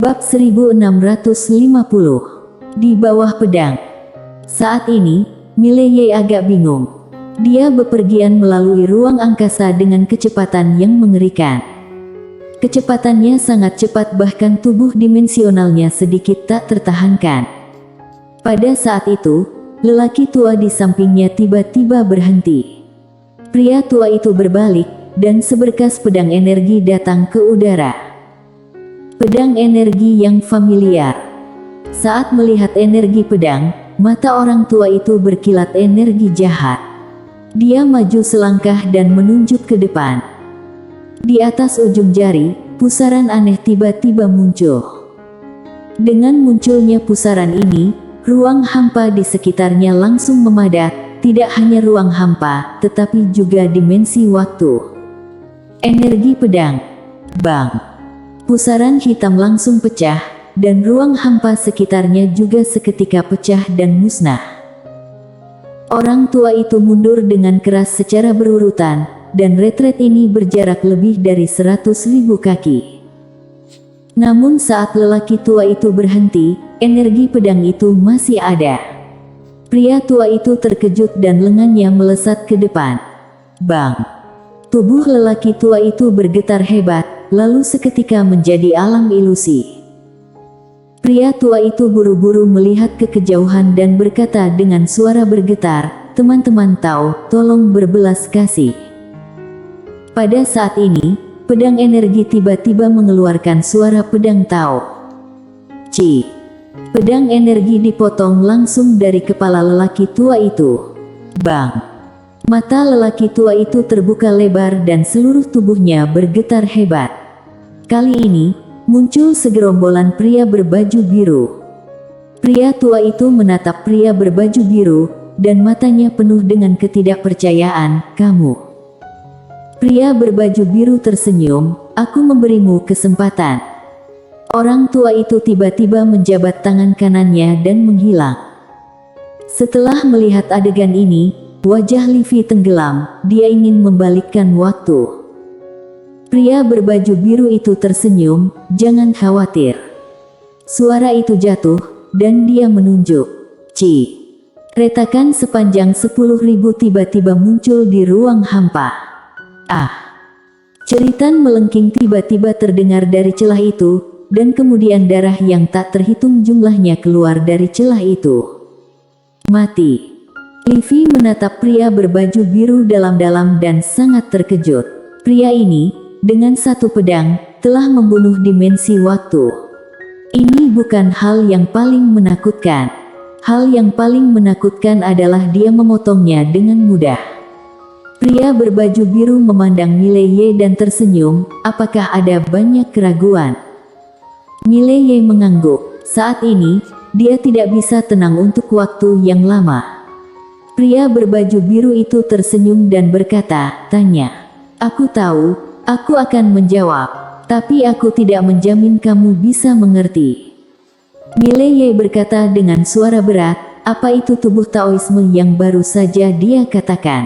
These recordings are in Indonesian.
Bab 1650. Di bawah pedang. Saat ini, Mileye agak bingung. Dia bepergian melalui ruang angkasa dengan kecepatan yang mengerikan. Kecepatannya sangat cepat, bahkan tubuh dimensionalnya sedikit tak tertahankan. Pada saat itu, lelaki tua di sampingnya tiba-tiba berhenti. Pria tua itu berbalik, dan seberkas pedang energi datang ke udara. Pedang energi yang familiar. Saat melihat energi pedang, mata orang tua itu berkilat energi jahat. Dia maju selangkah dan menunjuk ke depan. Di atas ujung jari, pusaran aneh tiba-tiba muncul. Dengan munculnya pusaran ini, ruang hampa di sekitarnya langsung memadat. Tidak hanya ruang hampa, tetapi juga dimensi waktu. Energi pedang. Bang! Pusaran hitam langsung pecah, dan ruang hampa sekitarnya juga seketika pecah dan musnah. Orang tua itu mundur dengan keras secara berurutan, dan retret ini berjarak lebih dari 100.000 kaki. Namun saat lelaki tua itu berhenti, energi pedang itu masih ada. Pria tua itu terkejut dan lengannya melesat ke depan. Bang! Tubuh lelaki tua itu bergetar hebat, lalu seketika menjadi alam ilusi. Pria tua itu buru-buru melihat ke kejauhan dan berkata dengan suara bergetar, "Teman-teman Tao, tolong berbelas kasih." Pada saat ini, pedang energi tiba-tiba mengeluarkan suara pedang Tao. Ci! Pedang energi dipotong langsung dari kepala lelaki tua itu. Bang! Mata lelaki tua itu terbuka lebar dan seluruh tubuhnya bergetar hebat. Kali ini, muncul segerombolan pria berbaju biru. Pria tua itu menatap pria berbaju biru, dan matanya penuh dengan ketidakpercayaan. "Kamu?" Pria berbaju biru tersenyum, "Aku memberimu kesempatan." Orang tua itu tiba-tiba menjabat tangan kanannya dan menghilang. Setelah melihat adegan ini, wajah Livi tenggelam. Dia ingin membalikkan waktu. Pria berbaju biru itu tersenyum, "Jangan khawatir." Suara itu jatuh, dan dia menunjuk. Ci! Retakan sepanjang 10.000 tiba-tiba muncul di ruang hampa. Ah! Ceritan melengking tiba-tiba terdengar dari celah itu, dan kemudian darah yang tak terhitung jumlahnya keluar dari celah itu. Mati! Livi menatap pria berbaju biru dalam-dalam dan sangat terkejut. Pria ini, dengan satu pedang, telah membunuh dimensi waktu. Ini bukan hal yang paling menakutkan. Hal yang paling menakutkan adalah dia memotongnya dengan mudah. Pria berbaju biru memandang Mileye dan tersenyum. Apakah ada banyak keraguan? Mileye mengangguk. Saat ini, dia tidak bisa tenang untuk waktu yang lama. Pria berbaju biru itu tersenyum dan berkata, "Tanya. Aku tahu, aku akan menjawab, tapi aku tidak menjamin kamu bisa mengerti." Mileye berkata dengan suara berat, "Apa itu tubuh Taoisme yang baru saja dia katakan?"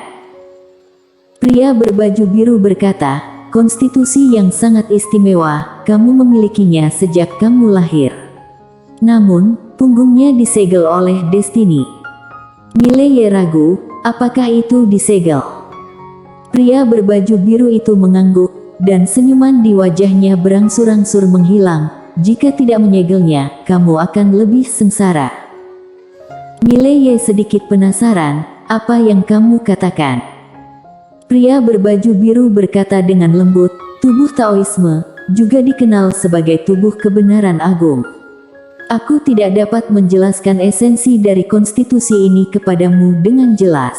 Pria berbaju biru berkata, "Konstitusi yang sangat istimewa, kamu memilikinya sejak kamu lahir. Namun, punggungnya disegel oleh Destiny." Mileye ragu, apakah itu disegel? Pria berbaju biru itu mengangguk, dan senyuman di wajahnya berangsur-angsur menghilang. "Jika tidak menyegelnya, kamu akan lebih sengsara." Mileye sedikit penasaran, "Apa yang kamu katakan?" Pria berbaju biru berkata dengan lembut, "Tubuh Taoisme, juga dikenal sebagai tubuh kebenaran agung. Aku tidak dapat menjelaskan esensi dari konstitusi ini kepadamu dengan jelas.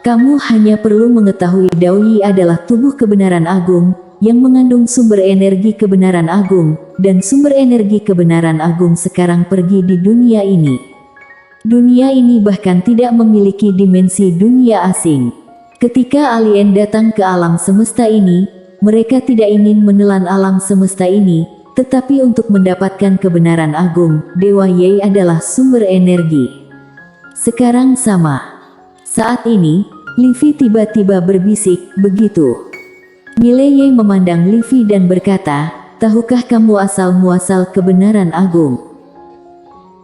Kamu hanya perlu mengetahui Daoyi adalah tubuh kebenaran agung, yang mengandung sumber energi kebenaran agung, dan sumber energi kebenaran agung sekarang pergi di dunia ini. Dunia ini bahkan tidak memiliki dimensi dunia asing. Ketika alien datang ke alam semesta ini, mereka tidak ingin menelan alam semesta ini, tetapi untuk mendapatkan kebenaran agung, Dewa Ye adalah sumber energi. Sekarang sama. Saat ini, Livi tiba-tiba berbisik, "Begitu." Mileye memandang Livi dan berkata, tahukah kamu asal-muasal kebenaran agung?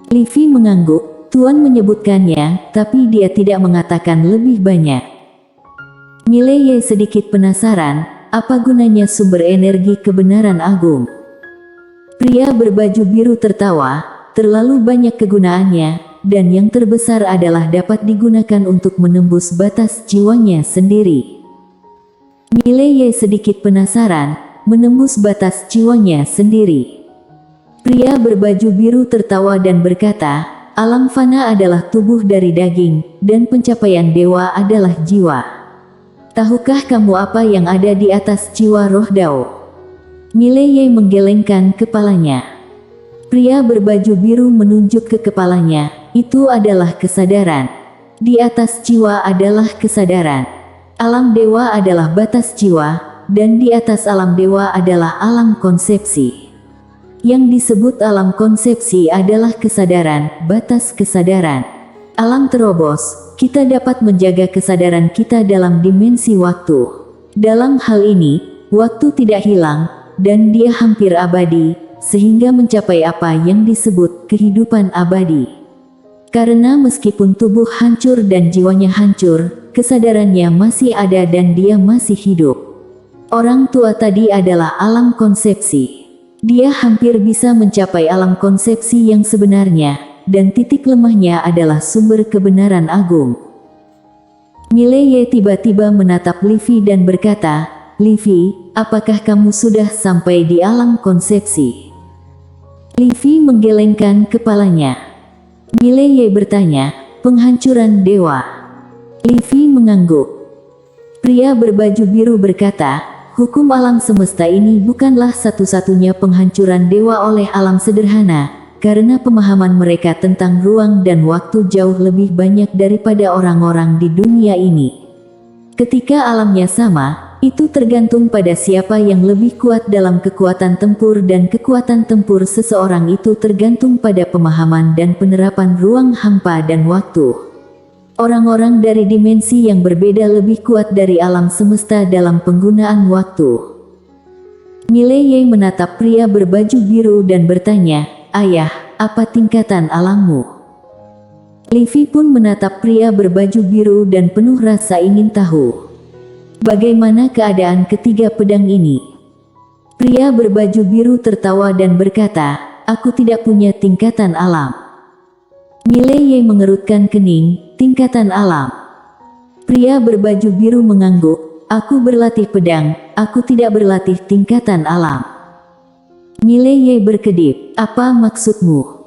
Livy mengangguk. Tuan menyebutkannya, tapi dia tidak mengatakan lebih banyak. Mileye sedikit penasaran, apa gunanya sumber energi kebenaran agung? Pria berbaju biru tertawa, terlalu banyak kegunaannya, dan yang terbesar adalah dapat digunakan untuk menembus batas jiwanya sendiri. Mileye sedikit penasaran, menembus batas jiwanya sendiri. Pria berbaju biru tertawa dan berkata, alam fana adalah tubuh dari daging, dan pencapaian dewa adalah jiwa. Tahukah kamu apa yang ada di atas jiwa roh Dao? Mileye menggelengkan kepalanya. Pria berbaju biru menunjuk ke kepalanya, itu adalah kesadaran. Di atas jiwa adalah kesadaran. Alam dewa adalah batas jiwa, dan di atas alam dewa adalah alam konsepsi. Yang disebut alam konsepsi adalah kesadaran, batas kesadaran. Alam terobos, kita dapat menjaga kesadaran kita dalam dimensi waktu. Dalam hal ini, waktu tidak hilang, dan dia hampir abadi, sehingga mencapai apa yang disebut kehidupan abadi. Karena meskipun tubuh hancur dan jiwanya hancur, kesadarannya masih ada dan dia masih hidup. Orang tua tadi adalah alam konsepsi. Dia hampir bisa mencapai alam konsepsi yang sebenarnya, dan titik lemahnya adalah sumber kebenaran agung. Mileye tiba-tiba menatap Livy dan berkata, Livy, apakah kamu sudah sampai di alam konsepsi? Livy menggelengkan kepalanya. Mileye bertanya, penghancuran dewa. Livy mengangguk. Pria berbaju biru berkata, hukum alam semesta ini bukanlah satu-satunya penghancuran dewa oleh alam sederhana, karena pemahaman mereka tentang ruang dan waktu jauh lebih banyak daripada orang-orang di dunia ini. Ketika alamnya sama, itu tergantung pada siapa yang lebih kuat dalam kekuatan tempur, dan kekuatan tempur seseorang itu tergantung pada pemahaman dan penerapan ruang hampa dan waktu. Orang-orang dari dimensi yang berbeda lebih kuat dari alam semesta dalam penggunaan waktu. Mileye menatap pria berbaju biru dan bertanya, ayah, apa tingkatan alammu? Livy pun menatap pria berbaju biru dan penuh rasa ingin tahu. Bagaimana keadaan ketiga pedang ini? Pria berbaju biru tertawa dan berkata, aku tidak punya tingkatan alam. Mileye mengerutkan kening, tingkatan alam. Pria berbaju biru mengangguk, aku berlatih pedang, aku tidak berlatih tingkatan alam. Mileye berkedip, apa maksudmu?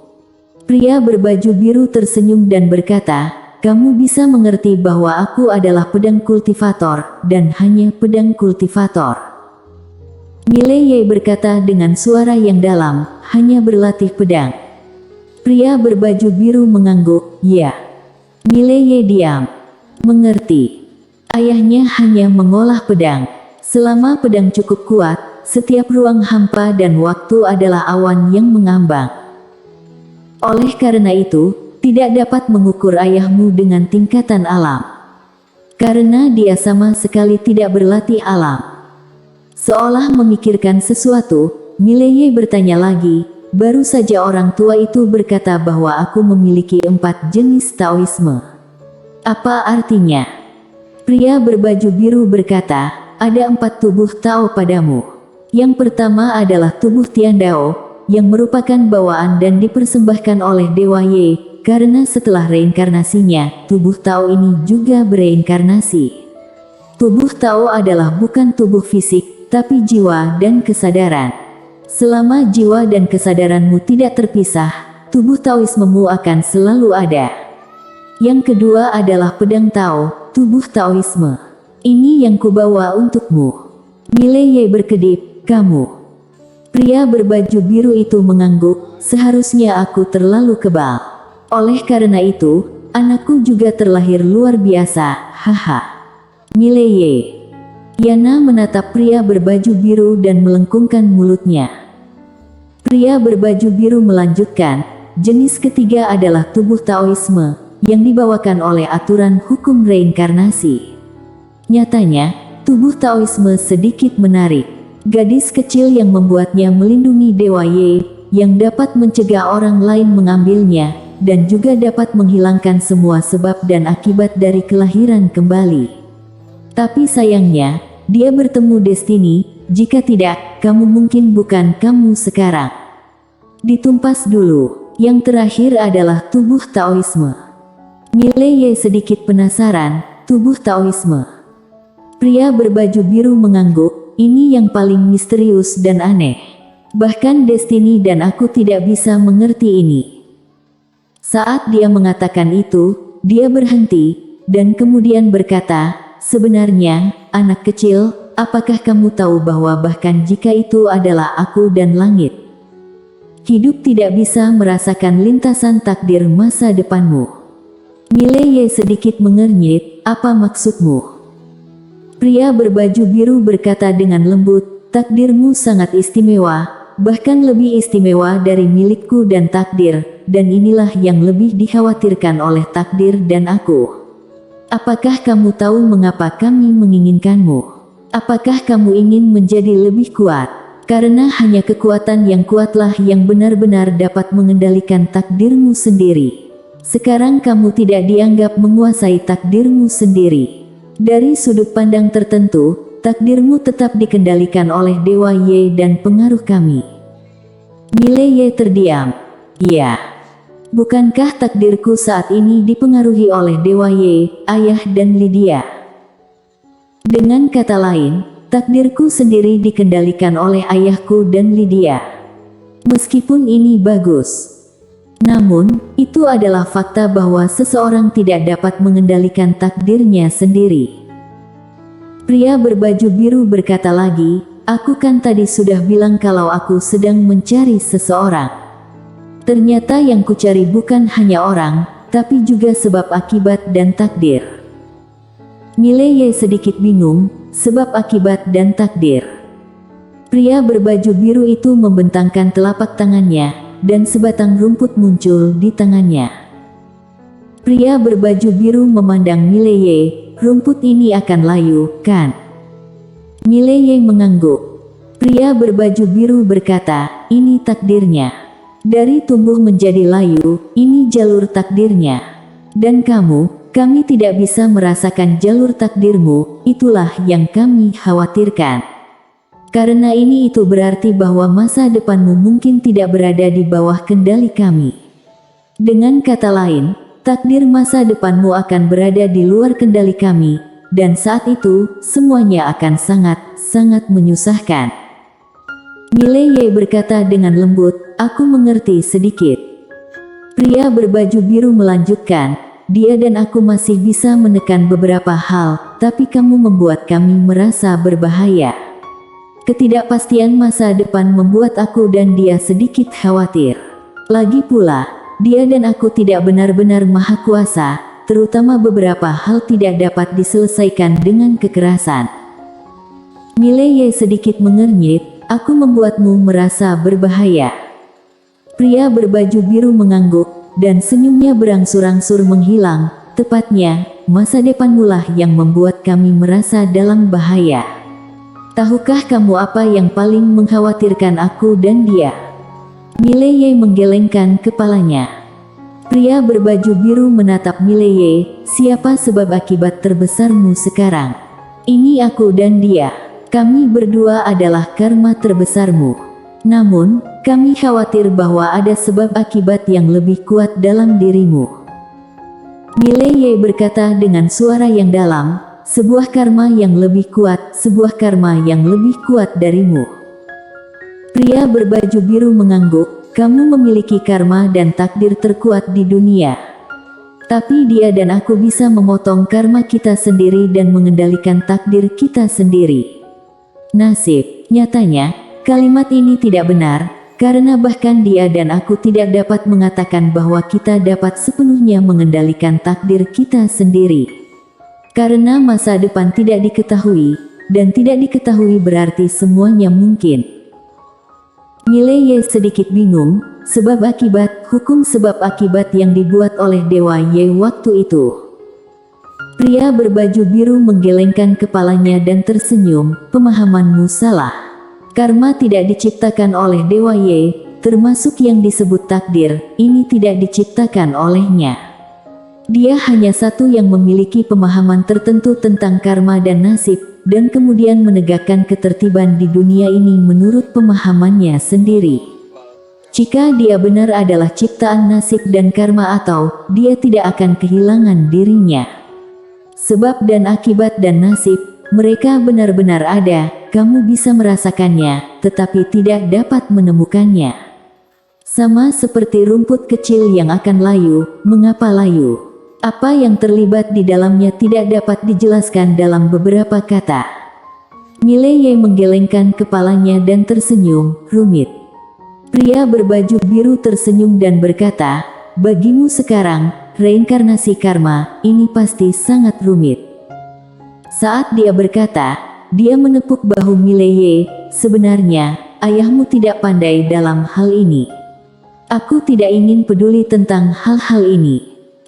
Pria berbaju biru tersenyum dan berkata, kamu bisa mengerti bahwa aku adalah pedang kultivator, dan hanya pedang kultivator. Mileye berkata dengan suara yang dalam, hanya berlatih pedang. Pria berbaju biru mengangguk, ya. Mileye diam. Mengerti. Ayahnya hanya mengolah pedang. Selama pedang cukup kuat, setiap ruang hampa dan waktu adalah awan yang mengambang. Oleh karena itu, tidak dapat mengukur ayahmu dengan tingkatan alam. Karena dia sama sekali tidak berlatih alam. Seolah memikirkan sesuatu, Mileye bertanya lagi, baru saja orang tua itu berkata bahwa aku memiliki 4 jenis Taoisme. Apa artinya? Pria berbaju biru berkata, ada 4 tubuh Tao padamu. Yang pertama adalah tubuh Tian Dao, yang merupakan bawaan dan dipersembahkan oleh Dewa Ye. Karena setelah reinkarnasinya, tubuh Tao ini juga bereinkarnasi. Tubuh Tao adalah bukan tubuh fisik, tapi jiwa dan kesadaran. Selama jiwa dan kesadaranmu tidak terpisah, tubuh Taoismemu akan selalu ada. Yang kedua adalah pedang Tao, tubuh Taoisme. Ini yang kubawa untukmu. Mileye berkedip, kamu. Pria berbaju biru itu mengangguk, seharusnya aku terlalu kebal. Oleh karena itu, anakku juga terlahir luar biasa, haha. Mileye. Yana menatap pria berbaju biru dan melengkungkan mulutnya. Pria berbaju biru melanjutkan, jenis ketiga adalah tubuh Taoisme, yang dibawakan oleh aturan hukum reinkarnasi. Nyatanya, tubuh Taoisme sedikit menarik. Gadis kecil yang membuatnya melindungi Dewa Ye, yang dapat mencegah orang lain mengambilnya, dan juga dapat menghilangkan semua sebab dan akibat dari kelahiran kembali. Tapi sayangnya, dia bertemu Destiny, jika tidak, kamu mungkin bukan kamu sekarang. Ditumpas dulu, yang terakhir adalah tubuh Taoisme. Mileye sedikit penasaran, tubuh Taoisme. Pria berbaju biru mengangguk, ini yang paling misterius dan aneh. Bahkan Destiny dan aku tidak bisa mengerti ini. Saat dia mengatakan itu, dia berhenti, dan kemudian berkata, sebenarnya, anak kecil, apakah kamu tahu bahwa bahkan jika itu adalah aku dan langit, hidup tidak bisa merasakan lintasan takdir masa depanmu? Mileye sedikit mengernyit, apa maksudmu? Pria berbaju biru berkata dengan lembut, takdirmu sangat istimewa, bahkan lebih istimewa dari milikku dan takdir, dan inilah yang lebih dikhawatirkan oleh takdir dan aku. Apakah kamu tahu mengapa kami menginginkanmu? Apakah kamu ingin menjadi lebih kuat? Karena hanya kekuatan yang kuatlah yang benar-benar dapat mengendalikan takdirmu sendiri. Sekarang kamu tidak dianggap menguasai takdirmu sendiri. Dari sudut pandang tertentu, takdirmu tetap dikendalikan oleh Dewa Ye dan pengaruh kami. Mileye terdiam. Ya. Bukankah takdirku saat ini dipengaruhi oleh Dewa Ye, Ayah dan Lydia? Dengan kata lain, takdirku sendiri dikendalikan oleh ayahku dan Lydia. Meskipun ini bagus, namun, itu adalah fakta bahwa seseorang tidak dapat mengendalikan takdirnya sendiri. Pria berbaju biru berkata lagi, aku kan tadi sudah bilang kalau aku sedang mencari seseorang. Ternyata yang kucari bukan hanya orang, tapi juga sebab akibat dan takdir. Mileye sedikit bingung, sebab akibat dan takdir. Pria berbaju biru itu membentangkan telapak tangannya, dan sebatang rumput muncul di tangannya. Pria berbaju biru memandang Mileye, rumput ini akan layu, kan? Mileye mengangguk. Pria berbaju biru berkata, ini takdirnya. Dari tumbuh menjadi layu, ini jalur takdirnya. Dan kami tidak bisa merasakan jalur takdirmu, itulah yang kami khawatirkan. Karena ini itu berarti bahwa masa depanmu mungkin tidak berada di bawah kendali kami. Dengan kata lain, takdir masa depanmu akan berada di luar kendali kami, dan saat itu, semuanya akan sangat menyusahkan. Mileye berkata dengan lembut, aku mengerti sedikit. Pria berbaju biru melanjutkan, dia dan aku masih bisa menekan beberapa hal, tapi kamu membuat kami merasa berbahaya. Ketidakpastian masa depan membuat aku dan dia sedikit khawatir. Lagi pula, dia dan aku tidak benar-benar maha kuasa, terutama beberapa hal tidak dapat diselesaikan dengan kekerasan. Mileye sedikit mengernyit, aku membuatmu merasa berbahaya. Pria berbaju biru mengangguk, dan senyumnya berangsur-angsur menghilang, tepatnya, masa depanmulah yang membuat kami merasa dalam bahaya. Tahukah kamu apa yang paling mengkhawatirkan aku dan dia? Mileye menggelengkan kepalanya. Pria berbaju biru menatap Mileye, siapa sebab akibat terbesarmu sekarang? Ini aku dan dia. Kami berdua adalah karma terbesarmu. Namun, kami khawatir bahwa ada sebab akibat yang lebih kuat dalam dirimu. Mileye berkata dengan suara yang dalam, sebuah karma yang lebih kuat, sebuah karma yang lebih kuat darimu. Pria berbaju biru mengangguk, kamu memiliki karma dan takdir terkuat di dunia. Tapi dia dan aku bisa memotong karma kita sendiri dan mengendalikan takdir kita sendiri. Nasib, nyatanya, kalimat ini tidak benar, karena bahkan dia dan aku tidak dapat mengatakan bahwa kita dapat sepenuhnya mengendalikan takdir kita sendiri. Karena masa depan tidak diketahui, dan tidak diketahui berarti semuanya mungkin. Mileye sedikit bingung, sebab akibat, hukum sebab akibat yang dibuat oleh Dewa Ye waktu itu. Pria berbaju biru menggelengkan kepalanya dan tersenyum, pemahamanmu salah. Karma tidak diciptakan oleh Dewa Ye, termasuk yang disebut takdir, ini tidak diciptakan olehnya. Dia hanya satu yang memiliki pemahaman tertentu tentang karma dan nasib, dan kemudian menegakkan ketertiban di dunia ini menurut pemahamannya sendiri. Jika dia benar adalah ciptaan nasib dan karma atau dia tidak akan kehilangan dirinya. Sebab dan akibat dan nasib, mereka benar-benar ada, kamu bisa merasakannya, tetapi tidak dapat menemukannya. Sama seperti rumput kecil yang akan layu, mengapa layu? Apa yang terlibat di dalamnya tidak dapat dijelaskan dalam beberapa kata. Mileye menggelengkan kepalanya dan tersenyum, rumit. Pria berbaju biru tersenyum dan berkata, bagimu sekarang, reinkarnasi karma, ini pasti sangat rumit. Saat dia berkata, dia menepuk bahu Mileye, sebenarnya, ayahmu tidak pandai dalam hal ini. Aku tidak ingin peduli tentang hal-hal ini.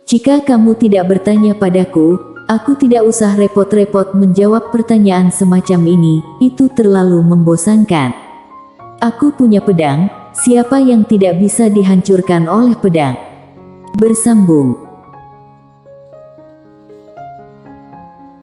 Jika kamu tidak bertanya padaku, aku tidak usah repot-repot menjawab pertanyaan semacam ini, itu terlalu membosankan. Aku punya pedang, siapa yang tidak bisa dihancurkan oleh pedang? Bersambung.